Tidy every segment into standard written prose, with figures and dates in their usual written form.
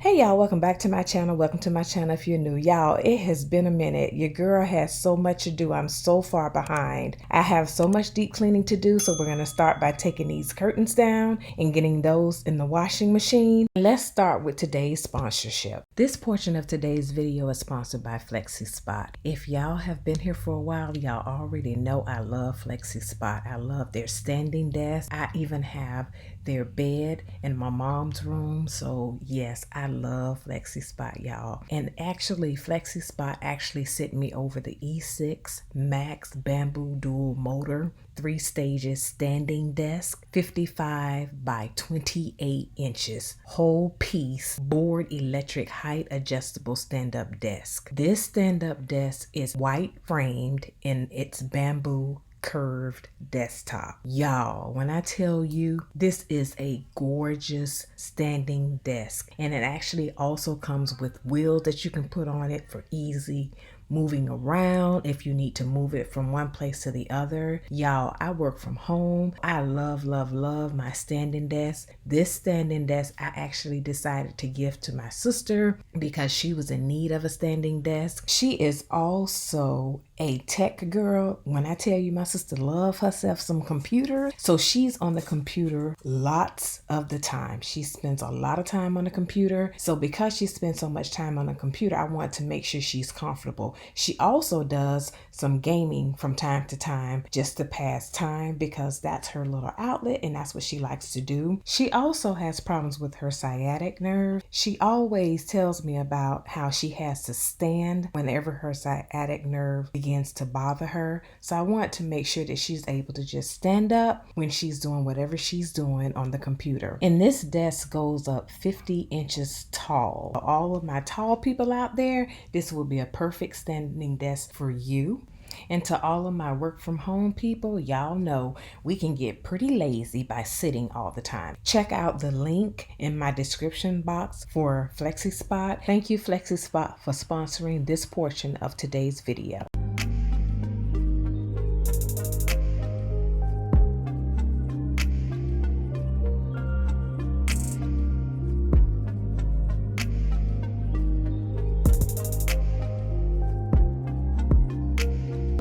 Hey y'all, welcome back to my channel. Welcome to my channel if you're new. Y'all, it has been a minute. Your girl has so much to do. I'm so far behind. I have so much deep cleaning to do, so we're going to start by taking these curtains down and getting those in the washing machine. Let's start with today's sponsorship. This portion of today's video is sponsored by Flexispot. If y'all have been here for a while, y'all already know I love Flexispot. I love their standing desk. I even have their bed in my mom's room. So yes, I love Flexispot, y'all. And actually, Flexispot actually sent me over the E6 Max Bamboo Dual Motor 3 stages standing desk, 55 by 28 inches, whole piece, board electric height adjustable stand-up desk. This stand-up desk is white framed in its bamboo curved desktop. Y'all, when I tell you, this is a gorgeous standing desk, and it actually also comes with wheels that you can put on it for easy moving around if you need to move it from one place to the other. Y'all, I work from home. I love my standing desk. This standing desk I actually decided to give to my sister because she was in need of a standing desk. She is also a tech girl. When I tell you, my sister loves herself some computer, so she's on the computer lots of the time. She spends a lot of time on the computer. So because she spends so much time on the computer, I want to make sure she's comfortable. She also does some gaming from time to time just to pass time because that's her little outlet and that's what she likes to do. She also has problems with her sciatic nerve. She always tells me about how she has to stand whenever her sciatic nerve begins to bother her. So I want to make sure that she's able to just stand up when she's doing whatever she's doing on the computer. And this desk goes up 50 inches tall. For all of my tall people out there, this will be a perfect standing desk for you. And to all of my work from home people, y'all know we can get pretty lazy by sitting all the time. Check out the link in my description box for Flexispot. Thank you, Flexispot, for sponsoring this portion of today's video.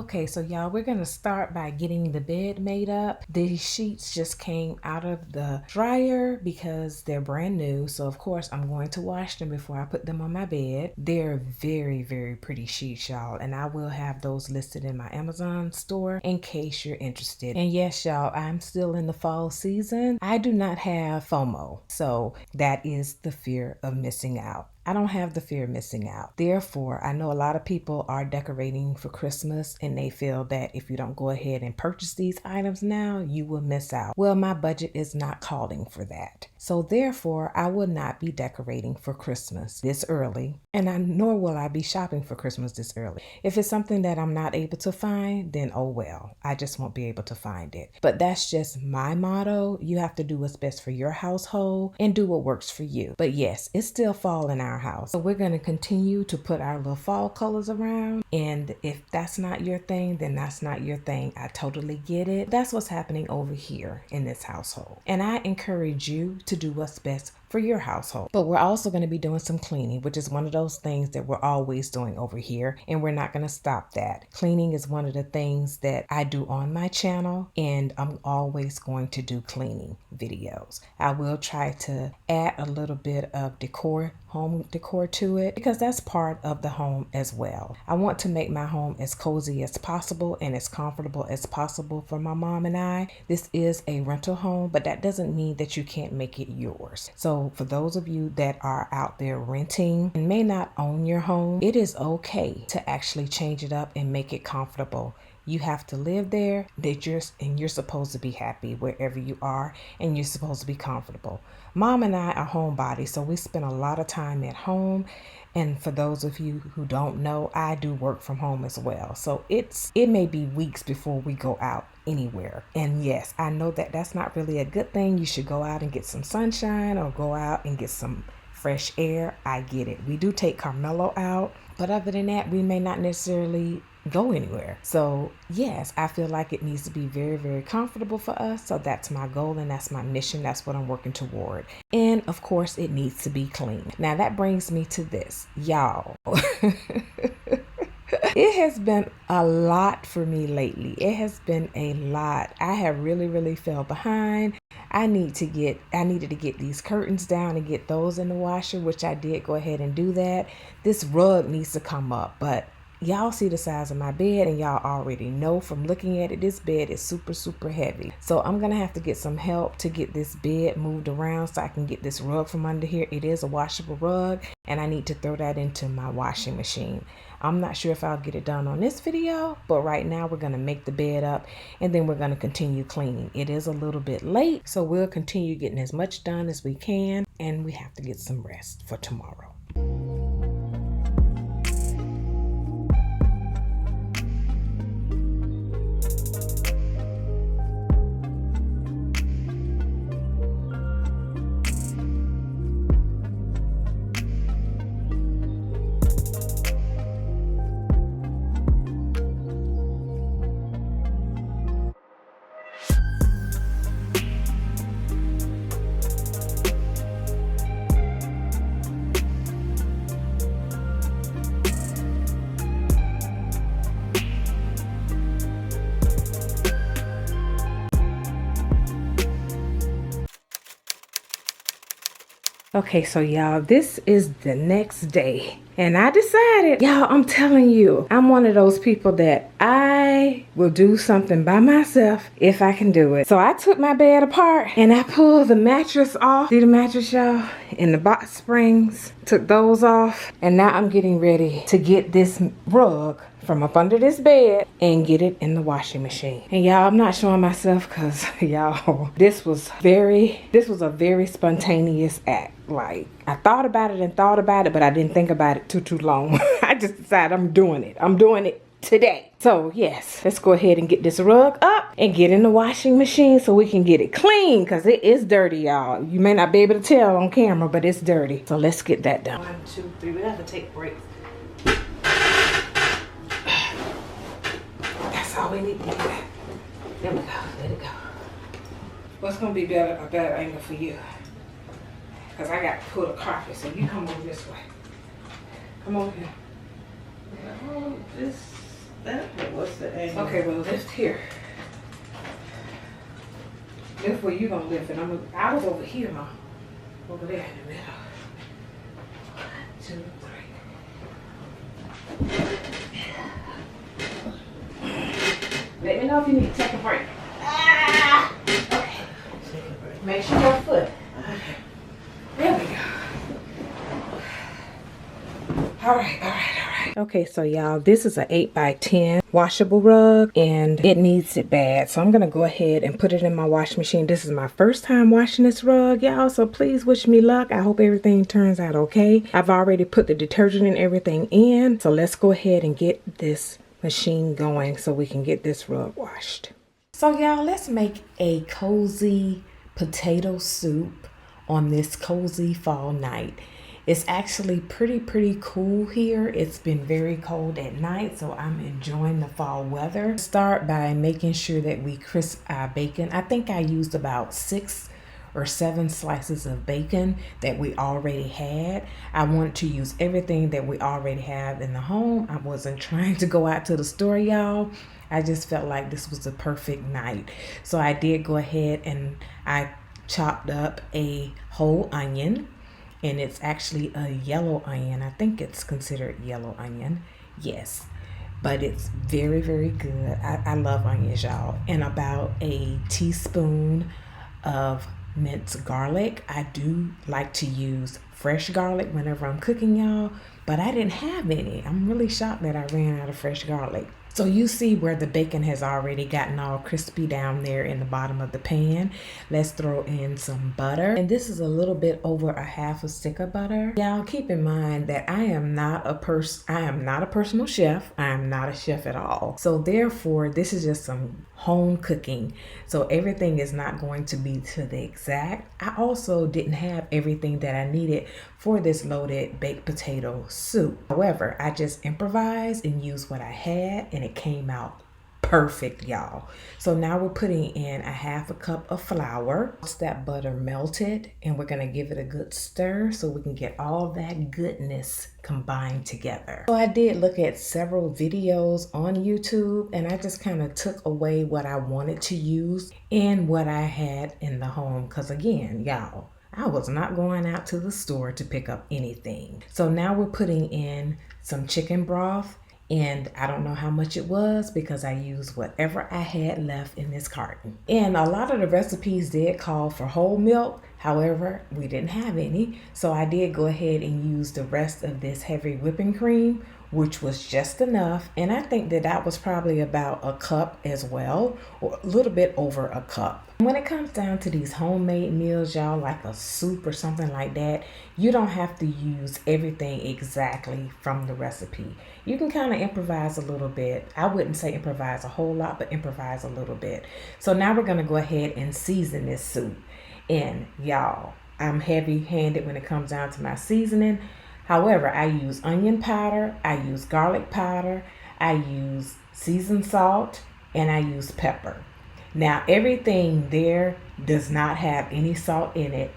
Okay, so y'all, we're gonna start by getting the bed made up. These sheets just came out of the dryer because they're brand new. So of course I'm going to wash them before I put them on my bed. They're very, very pretty sheets, y'all. And I will have those listed in my Amazon store in case you're interested. And yes, y'all, I'm still in the fall season. I do not have FOMO. So that is the fear of missing out. I don't have the fear of missing out. Therefore, I know a lot of people are decorating for Christmas and they feel that if you don't go ahead and purchase these items now, you will miss out. Well, my budget is not calling for that. So therefore, I will not be decorating for Christmas this early, and nor will I be shopping for Christmas this early. If it's something that I'm not able to find, then oh well, I just won't be able to find it. But that's just my motto. You have to do what's best for your household and do what works for you. But yes, it's still fall in our house. So we're going to continue to put our little fall colors around. And if that's not your thing, then that's not your thing. I totally get it. That's what's happening over here in this household. And I encourage you to do what's best for your household. But we're also going to be doing some cleaning, which is one of those things that we're always doing over here, and we're not going to stop that. Cleaning is one of the things that I do on my channel, and I'm always going to do cleaning videos. I will try to add a little bit of decor, home decor to it, because that's part of the home as well. I want to make my home as cozy as possible and as comfortable as possible for my mom and I. This is a rental home, but that doesn't mean that you can't make it yours. So for those of you that are out there renting and may not own your home, it is okay to actually change it up and make it comfortable. You have to live there, and you're supposed to be happy wherever you are, and you're supposed to be comfortable. Mom and I are homebodies, so we spend a lot of time at home. And for those of you who don't know, I do work from home as well. So it may be weeks before we go out anywhere. And yes, I know that that's not really a good thing. You should go out and get some sunshine or go out and get some fresh air. I get it. We do take Carmelo out, but other than that, we may not necessarily go anywhere. So yes, I feel like it needs to be very, very comfortable for us. So that's my goal and that's my mission. That's what I'm working toward. And of course, it needs to be clean. Now that brings me to this, y'all. It has been a lot for me lately. It has been a lot. I have really fell behind. I needed to get these curtains down and get those in the washer, which I did go ahead and do that. This rug needs to come up, but y'all see the size of my bed and y'all already know from looking at it, this bed is super heavy. So I'm gonna have to get some help to get this bed moved around so I can get this rug from under here. It is a washable rug and I need to throw that into my washing machine. I'm not sure if I'll get it done on this video, but right now we're gonna make the bed up and then we're gonna continue cleaning. It is a little bit late, so we'll continue getting as much done as we can, and we have to get some rest for tomorrow. Okay, so y'all, this is the next day. And I decided, y'all, I'm telling you, I'm one of those people that I will do something by myself if I can do it. So I took my bed apart and I pulled the mattress off. See the mattress, y'all? And the box springs. Took those off. And now I'm getting ready to get this rug from up under this bed and get it in the washing machine. And y'all, I'm not showing myself because y'all, this was a very spontaneous act. Like, I thought about it, but I didn't think about it too long. I just decided I'm doing it today. So yes, let's go ahead and get this rug up and get in the washing machine so we can get it clean, because it is dirty, y'all. You may not be able to tell on camera, but it's dirty. So let's get that done. 1, 2, 3, we have to take breaks. That's all we need to do. There we go, let it go. What's gonna be a better angle for you? Because I got to pull the carpet, so you come over this way. Come over here. Oh, what's the angle? Okay, well, lift here. Lift where you gonna lift it. I was over here, Mom. Over there in the middle. 1, 2, 3. Let me know if you need to take a break. Ah! Okay. Take a break. Make sure your foot. Okay. There we go. All right. Okay, so y'all, this is an 8x10 washable rug and it needs it bad. So I'm gonna go ahead and put it in my washing machine. This is my first time washing this rug, y'all, so please wish me luck. I hope everything turns out okay. I've already put the detergent and everything in, so let's go ahead and get this machine going so we can get this rug washed. So y'all, let's make a cozy potato soup on this cozy fall night. It's actually pretty cool here. It's been very cold at night, so I'm enjoying the fall weather. Start by making sure that we crisp our bacon. I think I used about 6 or 7 slices of bacon that we already had. I wanted to use everything that we already have in the home. I wasn't trying to go out to the store, y'all. I just felt like this was the perfect night. So I did go ahead and I chopped up a whole onion, and it's actually a yellow onion. I think it's considered yellow onion. Yes, but it's very good. I love onions, y'all. And about a teaspoon of minced garlic. I do like to use fresh garlic whenever I'm cooking, y'all, but I didn't have any. I'm really shocked that I ran out of fresh garlic. So you see where the bacon has already gotten all crispy down there in the bottom of the pan. Let's throw in some butter. And this is a little bit over a half a stick of butter. Y'all keep in mind that I am not a personal chef. I am not a chef at all. So therefore, this is just some home cooking. So everything is not going to be to the exact. I also didn't have everything that I needed for this loaded baked potato soup. However, I just improvised and used what I had, and it came out perfect, y'all. So now we're putting in a half a cup of flour. Once that butter melted, and we're gonna give it a good stir so we can get all that goodness combined together. So I did look at several videos on YouTube, and I just kind of took away what I wanted to use and what I had in the home. Because again, y'all, I was not going out to the store to pick up anything. So now we're putting in some chicken broth. And I don't know how much it was because I used whatever I had left in this carton. And a lot of the recipes did call for whole milk. However, we didn't have any. So I did go ahead and use the rest of this heavy whipping cream, which was just enough. And I think that that was probably about a cup as well, or a little bit over a cup. When it comes down to these homemade meals, y'all, like a soup or something like that, you don't have to use everything exactly from the recipe. You can kind of improvise a little bit. I wouldn't say improvise a whole lot, but improvise a little bit. So now we're going to go ahead and season this soup. And y'all, I'm heavy-handed when it comes down to my seasoning. However, I use onion powder, I use garlic powder, I use seasoned salt, and I use pepper. Now, everything there does not have any salt in it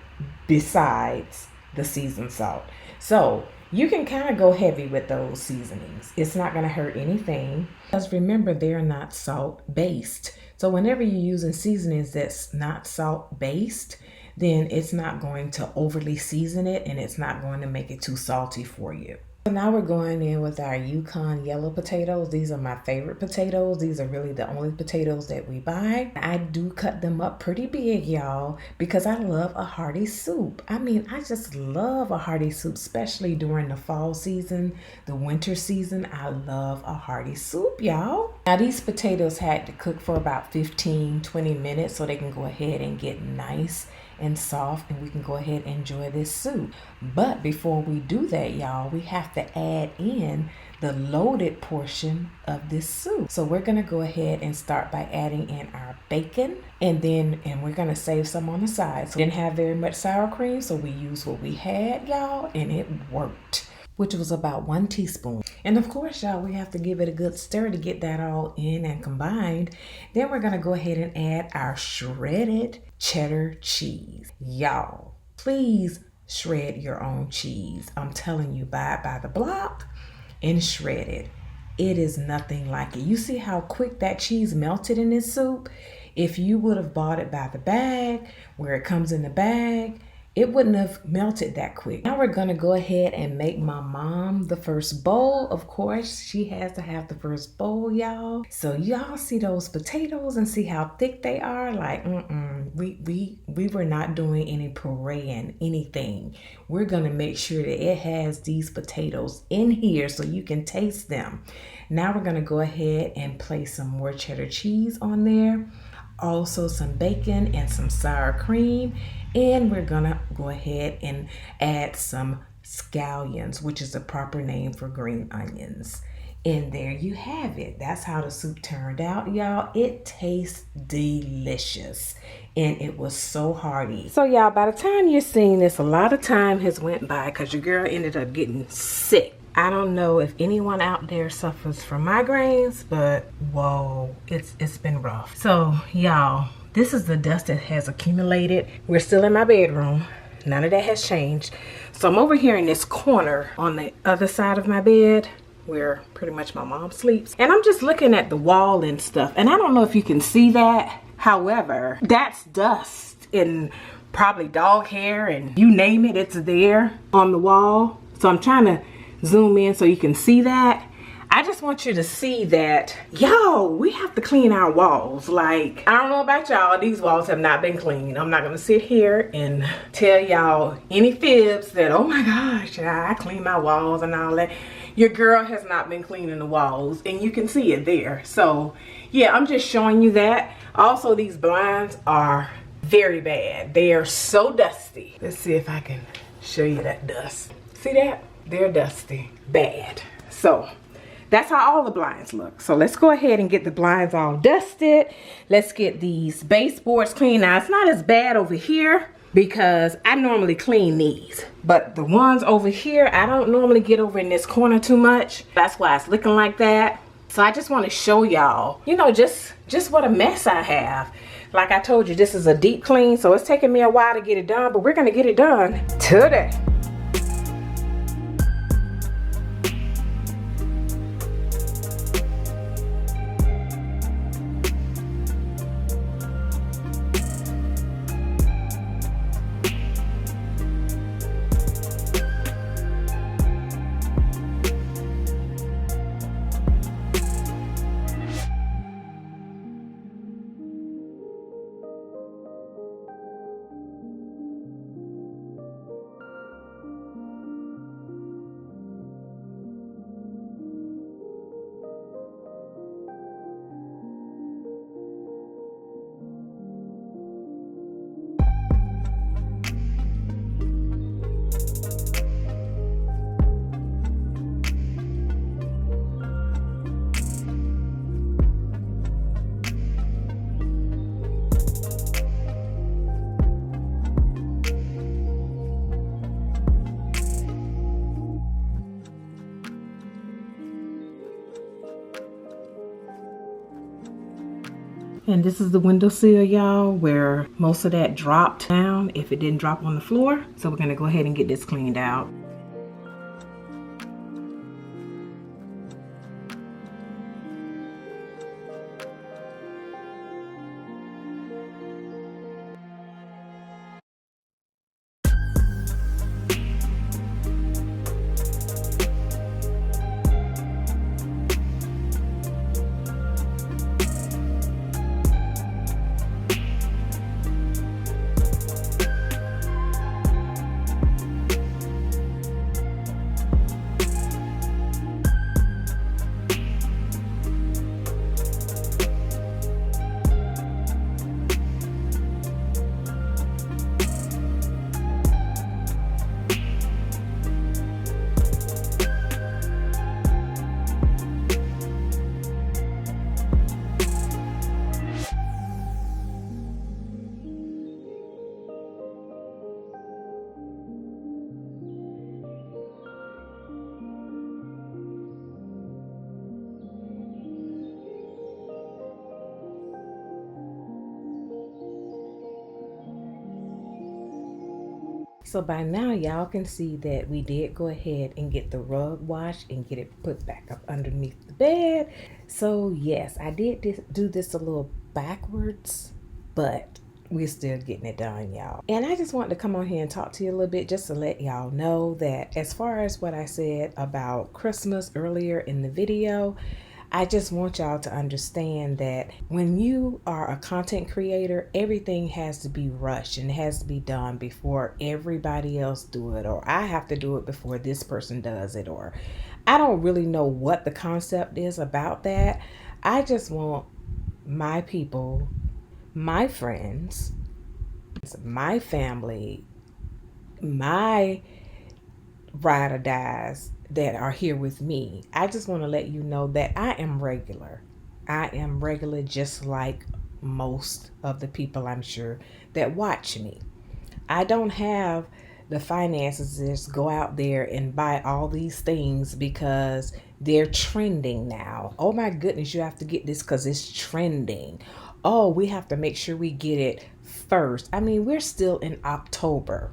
besides the seasoned salt. So you can kind of go heavy with those seasonings. It's not going to hurt anything. Because remember, they're not salt-based. So whenever you're using seasonings that's not salt-based, then it's not going to overly season it, and it's not going to make it too salty for you. So now we're going in with our Yukon yellow potatoes. These are my favorite potatoes. These are really the only potatoes that we buy. I do cut them up pretty big, y'all, because I love a hearty soup. I mean, I just love a hearty soup, especially during the fall season, the winter season. I love a hearty soup, y'all. Now, these potatoes had to cook for about 15-20 minutes so they can go ahead and get nice and soft, and we can go ahead and enjoy this soup. But before we do that, y'all, we have to add in the loaded portion of this soup. So we're gonna go ahead and start by adding in our bacon, and we're gonna save some on the side. So we didn't have very much sour cream, so we used what we had, y'all, and it worked, which was about 1 teaspoon. And of course, y'all, we have to give it a good stir to get that all in and combined. Then we're gonna go ahead and add our shredded cheddar cheese. Y'all, please shred your own cheese. I'm telling you, buy it by the block and shred it. It is nothing like it. You see how quick that cheese melted in this soup? If you would have bought it by the bag, where it comes in the bag, it wouldn't have melted that quick. Now we're gonna go ahead and make my mom the first bowl. Of course, she has to have the first bowl, y'all. So y'all see those potatoes and see how thick they are? Like, we were not doing any pureeing, anything. We're gonna make sure that it has these potatoes in here so you can taste them. Now we're gonna go ahead and place some more cheddar cheese on there. Also some bacon and some sour cream. And we're gonna go ahead and add some scallions, which is the proper name for green onions. And there you have it. That's how the soup turned out, y'all. It tastes delicious, and it was so hearty. So y'all, by the time you're seeing this, a lot of time has went by because your girl ended up getting sick. I don't know if anyone out there suffers from migraines, but whoa, it's been rough. So y'all, this is the dust that has accumulated. We're still in my bedroom. None of that has changed. So I'm over here in this corner on the other side of my bed where pretty much my mom sleeps. And I'm just looking at the wall and stuff. And I don't know if you can see that. However, that's dust and probably dog hair and you name it, it's there on the wall. So I'm trying to zoom in so you can see that. I just want you to see that, yo, we have to clean our walls. Like, I don't know about y'all, these walls have not been cleaned. I'm not gonna sit here and tell y'all any fibs that, oh my gosh, I clean my walls and all that. Your girl has not been cleaning the walls, and you can see it there. So yeah, I'm just showing you that. Also, these blinds are very bad. They are so dusty. Let's see if I can show you that dust. See that? They're dusty, bad. So that's how all the blinds look. So let's go ahead and get the blinds all dusted. Let's get these baseboards cleaned. Now, it's not as bad over here because I normally clean these. But the ones over here, I don't normally get over in this corner too much. That's why it's looking like that. So I just want to show y'all, you know, just what a mess I have. Like I told you, this is a deep clean, so it's taking me a while to get it done, but we're gonna get it done today. And this is the windowsill, y'all, where most of that dropped down if it didn't drop on the floor. So we're gonna go ahead and get this cleaned out. So by now y'all can see that we did go ahead and get the rug washed and get it put back up underneath the bed. So yes, I did do this a little backwards, but we're still getting it done, y'all. And I just wanted to come on here and talk to you a little bit just to let y'all know that as far as what I said about Christmas earlier in the video, I just want y'all to understand that when you are a content creator, everything has to be rushed and it has to be done before everybody else do it, or I have to do it before this person does it, or I don't really know what the concept is about that. I just want my people, my friends, my family, my ride or dies that are here with me. I just want to let you know that I am regular. I am regular just like most of the people I'm sure that watch me. I don't have the finances to just go out there and buy all these things because they're trending now. Oh my goodness, you have to get this because it's trending. Oh, we have to make sure we get it first. I mean, we're still in October.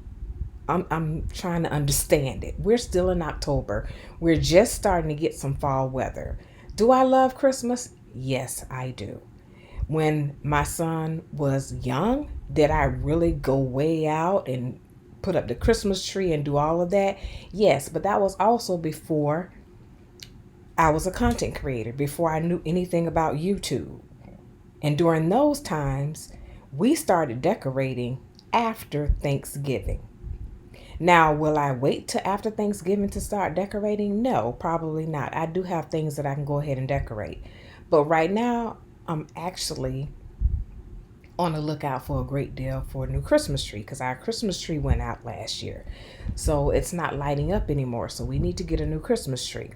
I'm trying to understand it. We're still in October. We're just starting to get some fall weather. Do I love Christmas? Yes, I do. When my son was young, did I really go way out and put up the Christmas tree and do all of that? Yes, but that was also before I was a content creator before I knew anything about YouTube. And during those times, we started decorating after Thanksgiving. Now, will I wait till after Thanksgiving to start decorating? No, probably not. I do have things that I can go ahead and decorate. But right now, I'm actually on the lookout for a great deal for a new Christmas tree because our Christmas tree went out last year. So it's not lighting up anymore. So we need to get a new Christmas tree.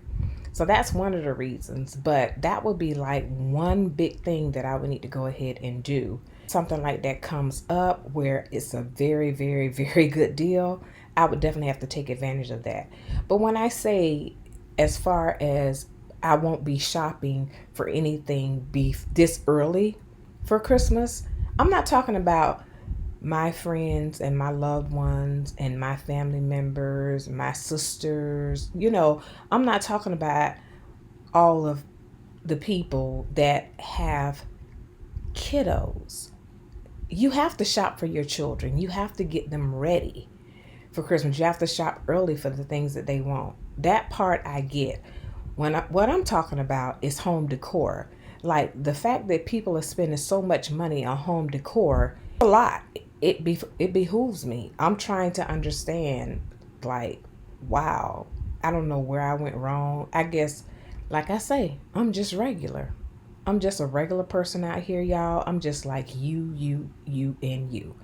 So that's one of the reasons. But that would be like one big thing that I would need to go ahead and do. Something like that comes up where it's a very, very, very good deal. I would definitely have to take advantage of that. But when I say as far as I won't be shopping for anything beef this early for Christmas, I'm not talking about my friends and my loved ones and my family members, my sisters. I'm not talking about all of the people that have kiddos. You have to shop for your children. You have to get them ready for Christmas. You have to shop early for the things that they want. That part I get. What I'm talking about is home decor. Like the fact that people are spending so much money on home decor, a lot. It behooves me. I'm trying to understand, like, wow, I don't know where I went wrong. I guess, like I say, I'm just regular. I'm just a regular person out here, y'all. I'm just like you, and you.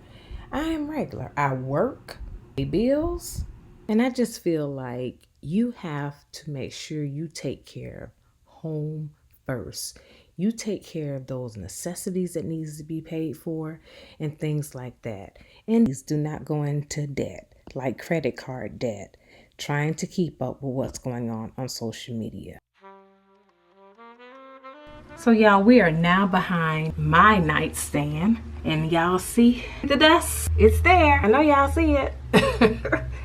I am regular. I work, pay bills, and I just feel like you have to make sure you take care of home first. You take care of those necessities that needs to be paid for and things like that. And these do not go into debt, like credit card debt, trying to keep up with what's going on social media. So y'all, we are now behind my nightstand, and y'all see the dust? It's there. I know y'all see it.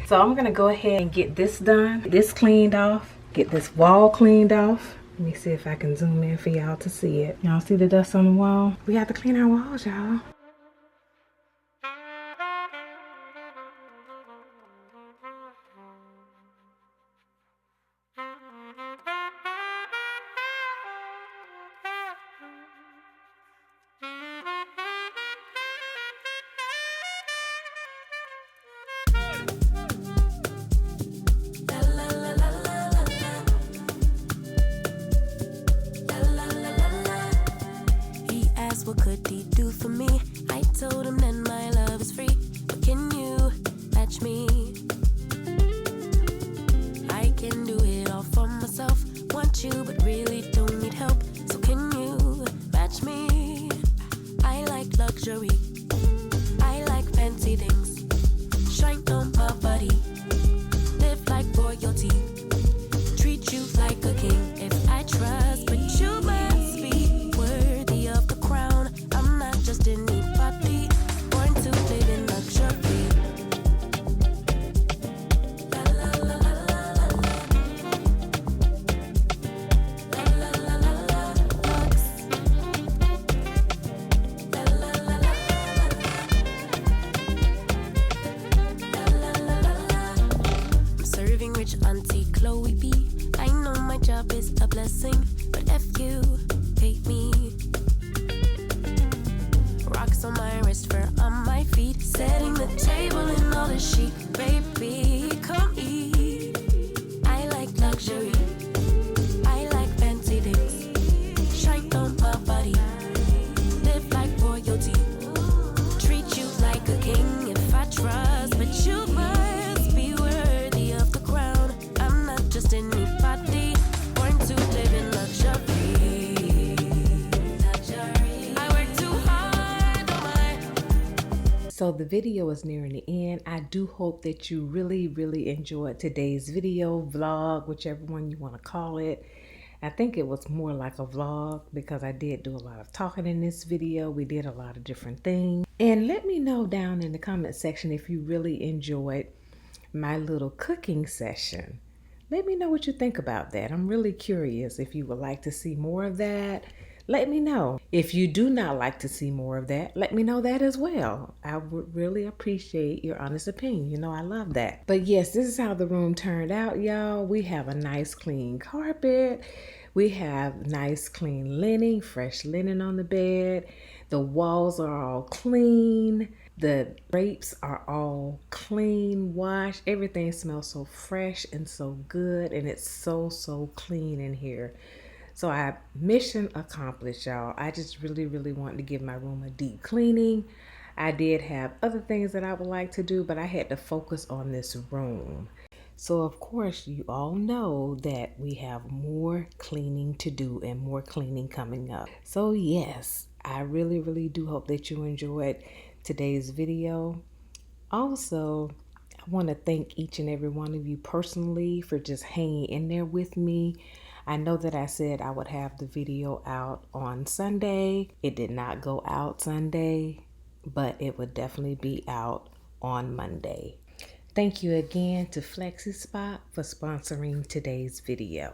So I'm gonna go ahead and get this done, this cleaned off, get this wall cleaned off. Let me see if I can zoom in for y'all to see it. Y'all see the dust on the wall? We have to clean our walls, y'all. What could he do for me? I told him that my love is free. But can you match me? I can do it all for myself. Want you, but really don't need help. So can you match me? I like luxury. I like fancy things. Shine on my body. Live like royalty. Treat you like a king. If I trust, but you must be worthy of the crown. I'm not just anybody, born to live in luxury. La la la la la la la la la la lux. La la la la la la la la. I'm serving rich Auntie Chloe B. I know my job is a blessing, but if you hate me. Rocks on my wrist, fur on my feet, setting the table in all the chic. Baby, come eat. I like luxury. I like fancy things. Shine on my body. Live like royalty. Treat you like a king if I trust, but you must be worthy of the crown. I'm not just anybody, born to live in luxury. So the video is nearing the end. I do hope that you really, really enjoyed today's video, vlog, whichever one you want to call it. I think it was more like a vlog because I did do a lot of talking in this video. We did a lot of different things. And let me know down in the comment section if you really enjoyed my little cooking session. Let me know what you think about that. I'm really curious if you would like to see more of that. let me know. If you do not like to see more of that, let me know that as well. I would really appreciate your honest opinion. You know, I love that. But yes, this is how the room turned out, y'all. We have a nice clean carpet. We have nice clean linen, fresh linen on the bed. The walls are all clean. The drapes are all clean, washed. Everything smells so fresh and so good, and it's so clean in here. So I mission accomplished, y'all. I just really wanted to give my room a deep cleaning. I did have other things that I would like to do, but I had to focus on this room. So of course, you all know that we have more cleaning to do and more cleaning coming up. So yes, I really do hope that you enjoyed today's video. Also, I want to thank each and every one of you personally for just hanging in there with me. I know that I said I would have the video out on Sunday. It did not go out Sunday, but it would definitely be out on Monday. Thank you again to Flexispot for sponsoring today's video.